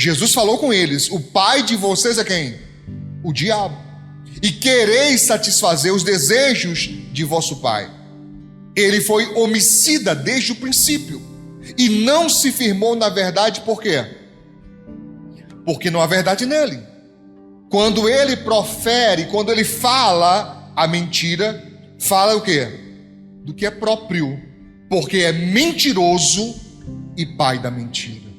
Jesus falou com eles: o pai de vocês é quem? O diabo. E quereis satisfazer os desejos de vosso pai. Ele foi homicida desde o princípio e não se firmou na verdade. Por quê? Porque não há verdade nele. Quando ele profere, quando ele fala a mentira, fala o quê? Do que é próprio, porque é mentiroso e pai da mentira.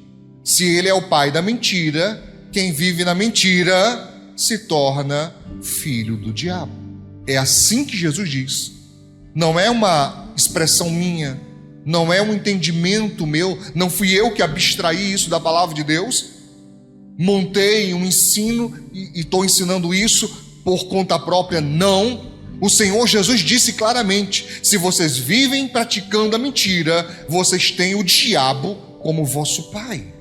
Se ele é o pai da mentira, quem vive na mentira se torna filho do diabo. É assim que Jesus diz. Não é uma expressão minha, não é um entendimento meu, não fui eu que abstraí isso da palavra de Deus, montei um ensino e estou ensinando isso por conta própria. Não. O Senhor Jesus disse claramente: se vocês vivem praticando a mentira, vocês têm o diabo como vosso pai.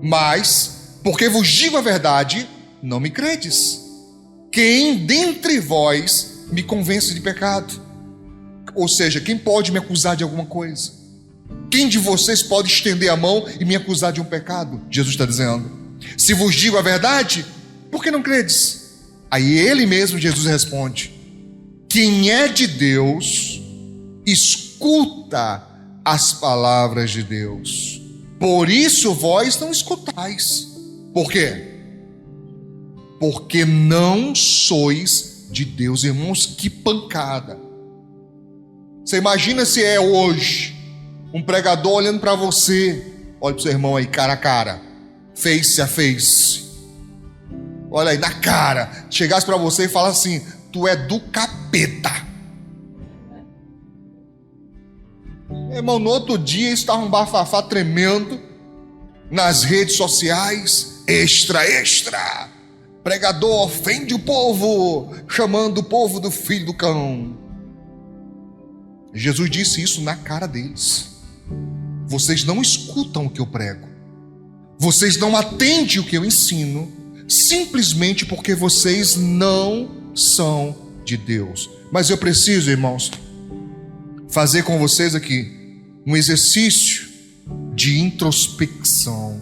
Mas, porque vos digo a verdade, não me credes. Quem dentre vós me convence de pecado? Ou seja, quem pode me acusar de alguma coisa? Quem de vocês pode estender a mão e me acusar de um pecado? Jesus está dizendo: se vos digo a verdade, por que não credes? Aí ele mesmo, Jesus, responde: quem é de Deus, escuta as palavras de Deus. Por isso vós não escutais. Por quê? Porque não sois de Deus. Irmãos, que pancada. Você imagina se é hoje um pregador olhando para você, olha para o seu irmão aí, cara a cara, face a face, olha aí, na cara, chegasse para você e falasse assim: tu é do capeta. Irmão, no outro dia estava um bafafá tremendo nas redes sociais. Extra, pregador ofende o povo, chamando o povo do filho do cão. Jesus disse isso na cara deles: vocês não escutam o que eu prego, vocês não atendem o que eu ensino, simplesmente porque vocês não são de Deus. Mas eu preciso, irmãos, fazer com vocês aqui um exercício de introspecção,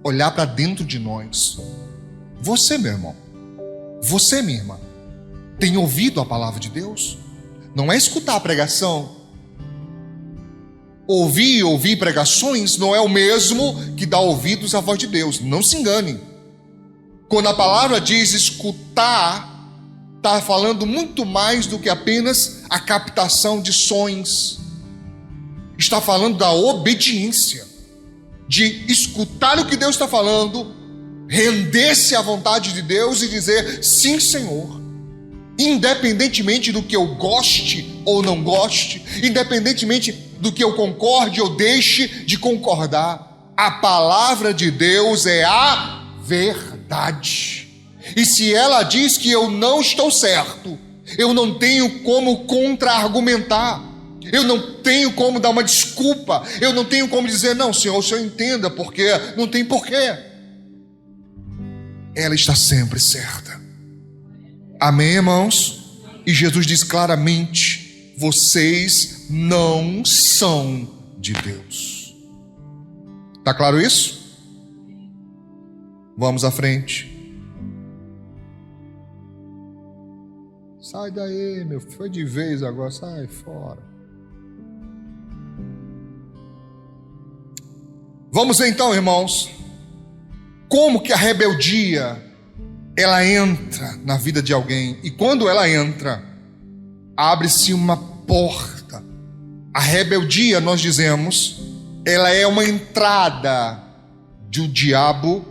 olhar para dentro de nós. Você, meu irmão, você, minha irmã, tem ouvido a palavra de Deus? Não é escutar a pregação. Ouvir pregações não é o mesmo que dar ouvidos à voz de Deus. Não se engane. Quando a palavra diz escutar, está falando muito mais do que apenas a captação de sons. Está falando da obediência, de escutar o que Deus está falando, render-se à vontade de Deus e dizer: sim, Senhor. Independentemente do que eu goste ou não goste, independentemente do que eu concorde ou deixe de concordar, a palavra de Deus é a verdade. E se ela diz que eu não estou certo, eu não tenho como contra-argumentar, eu não tenho como dar uma desculpa, eu não tenho como dizer: não, Senhor, o Senhor entenda, porque não tem porquê. Ela está sempre certa. Amém, irmãos? E Jesus diz claramente: vocês não são de Deus. Está claro isso? Vamos à frente. Sai daí, meu filho, foi de vez agora, sai fora. Vamos ver então, irmãos, como que a rebeldia ela entra na vida de alguém. E quando ela entra, abre-se uma porta. A rebeldia, nós dizemos, ela é uma entrada do diabo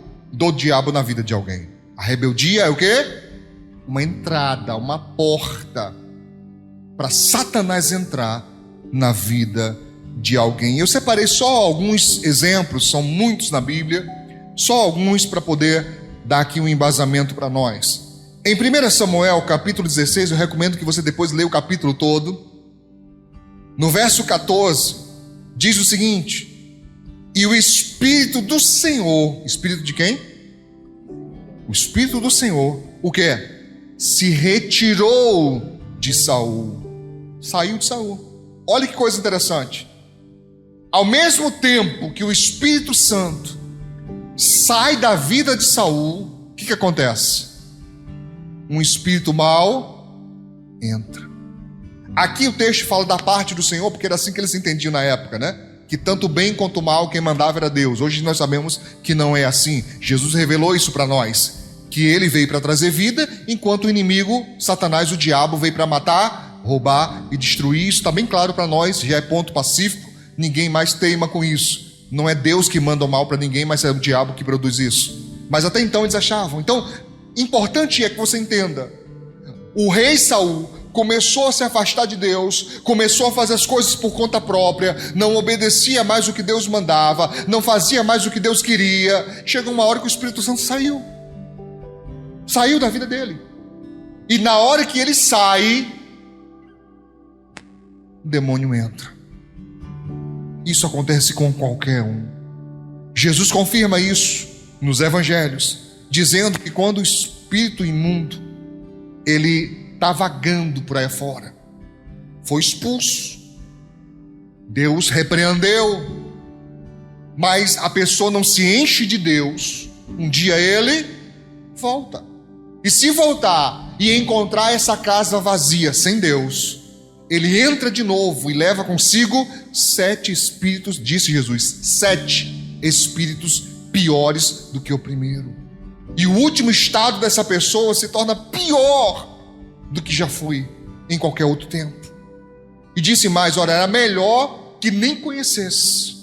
na vida de alguém. A rebeldia é o quê? Uma entrada, uma porta para Satanás entrar na vida de alguém. Eu separei só alguns exemplos, são muitos na Bíblia, só alguns para poder dar aqui um embasamento para nós. Em 1 Samuel, capítulo 16, eu recomendo que você depois leia o capítulo todo. No verso 14, diz o seguinte: e o Espírito do Senhor, Espírito de quem? O Espírito do Senhor, o quê? Se retirou de Saul. Saiu de Saul. Olha que coisa interessante. Ao mesmo tempo que o Espírito Santo sai da vida de Saul, o que acontece? Um espírito mau entra. Aqui o texto fala da parte do Senhor, porque era assim que eles entendiam na época, né? Que tanto o bem quanto o mal, quem mandava era Deus. Hoje nós sabemos que não é assim. Jesus revelou isso para nós, que ele veio para trazer vida, enquanto o inimigo, Satanás, o diabo, veio para matar, roubar e destruir. Isso está bem claro para nós, já é ponto pacífico, ninguém mais teima com isso. Não é Deus que manda o mal para ninguém, mas é o diabo que produz isso. Mas até então eles achavam. Então, importante é que você entenda, o rei Saul começou a se afastar de Deus, começou a fazer as coisas por conta própria, não obedecia mais o que Deus mandava, não fazia mais o que Deus queria. Chegou uma hora que o Espírito Santo saiu da vida dele. E na hora que ele sai, o demônio entra. Isso acontece com qualquer um. Jesus confirma isso nos evangelhos, dizendo que quando o espírito imundo ele está vagando por aí fora, foi expulso, Deus repreendeu, mas a pessoa não se enche de Deus, um dia ele volta. E se voltar e encontrar essa casa vazia, sem Deus, ele entra de novo e leva consigo 7 espíritos, disse Jesus, 7 espíritos piores do que o primeiro. E o último estado dessa pessoa se torna pior do que já foi em qualquer outro tempo. E disse mais, olha, era melhor que nem conhecesse.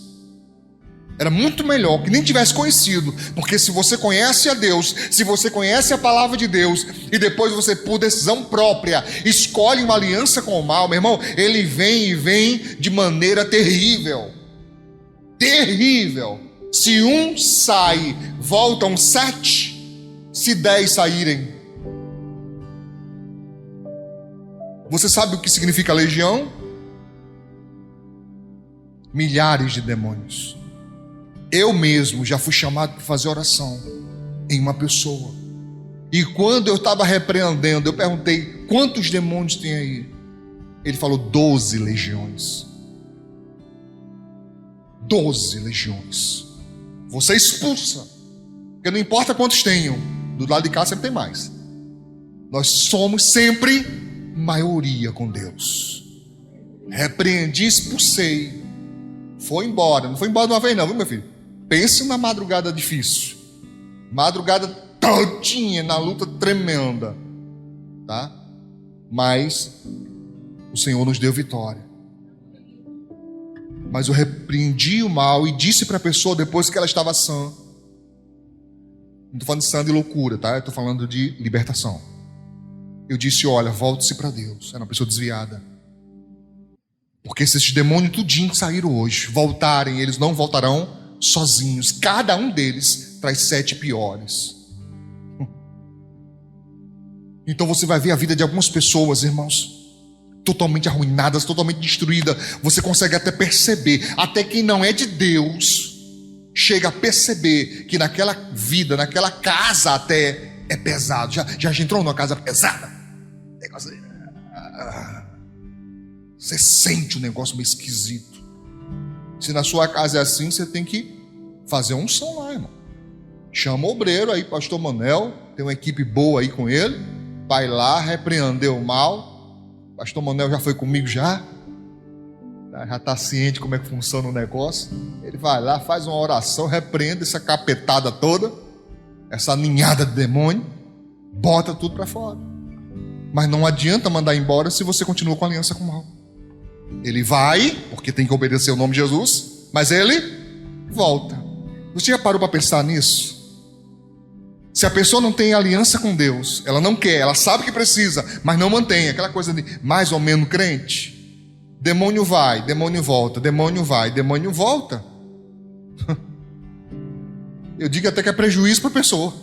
Era muito melhor que nem tivesse conhecido, porque se você conhece a Deus, se você conhece a palavra de Deus, e depois você, por decisão própria, escolhe uma aliança com o mal, meu irmão, ele vem e vem de maneira terrível. Terrível. Se um sai, voltam 7, se 10 saírem. Você sabe o que significa legião? Milhares de demônios. Eu mesmo já fui chamado para fazer oração em uma pessoa. E quando eu estava repreendendo, eu perguntei, quantos demônios tem aí? Ele falou, 12 legiões. 12 legiões. Você expulsa. Porque não importa quantos tenham, do lado de cá sempre tem mais. Nós somos sempre maioria com Deus. Repreendi, expulsei. Foi embora. Não foi embora de uma vez não, viu meu filho? Pense na madrugada difícil. Madrugada todinha, na luta tremenda. Tá? Mas o Senhor nos deu vitória. Mas eu repreendi o mal e disse para a pessoa depois que ela estava sã. Não estou falando de sã de loucura, tá? Eu estou falando de libertação. Eu disse, olha, volte-se para Deus. Era uma pessoa desviada. Porque se esses demônios tudinho saíram hoje, voltarem, eles não voltarão sozinhos. Cada um deles traz 7 piores. Então você vai ver a vida de algumas pessoas, irmãos, totalmente arruinadas, totalmente destruídas. Você consegue até perceber, até quem não é de Deus chega a perceber que naquela vida, naquela casa até é pesado. Já entrou numa casa pesada? Negócio, você sente um negócio meio esquisito. Se na sua casa é assim, você tem que fazer um som lá, irmão. Chama o obreiro aí, pastor Manel, tem uma equipe boa aí com ele, vai lá, repreender o mal. Pastor Manel já foi comigo já está ciente como é que funciona o negócio. Ele vai lá, faz uma oração, repreende essa capetada toda, essa ninhada de demônio, bota tudo para fora. Mas não adianta mandar embora se você continua com aliança com o mal. Ele vai, porque tem que obedecer o nome de Jesus, mas ele volta. Você já parou para pensar nisso? Se a pessoa não tem aliança com Deus, ela não quer, ela sabe que precisa, mas não mantém, aquela coisa de mais ou menos crente. Demônio vai, demônio volta, demônio vai, demônio volta. Eu digo até que é prejuízo para a pessoa,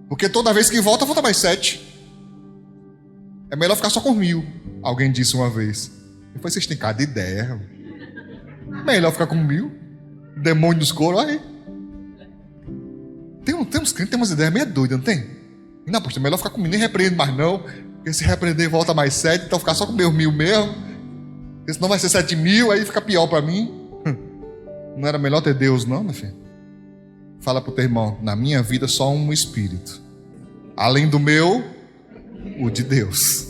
porque toda vez que volta, volta mais 7. É melhor ficar só com 1000. Alguém disse uma vez. Depois vocês têm cada ideia. Melhor ficar com 1000. Demônio dos coros, olha aí. Tem uns crentes que tem umas ideias meio doidas, não tem? Não, poxa, é melhor ficar com 1000, nem repreende mais não. Porque se repreender volta mais 7, então ficar só com meus 1000 mesmo. Porque senão vai ser 7000, aí fica pior para mim. Não era melhor ter Deus não, meu filho? Fala para o teu irmão: na minha vida só um espírito. Além do meu, o de Deus.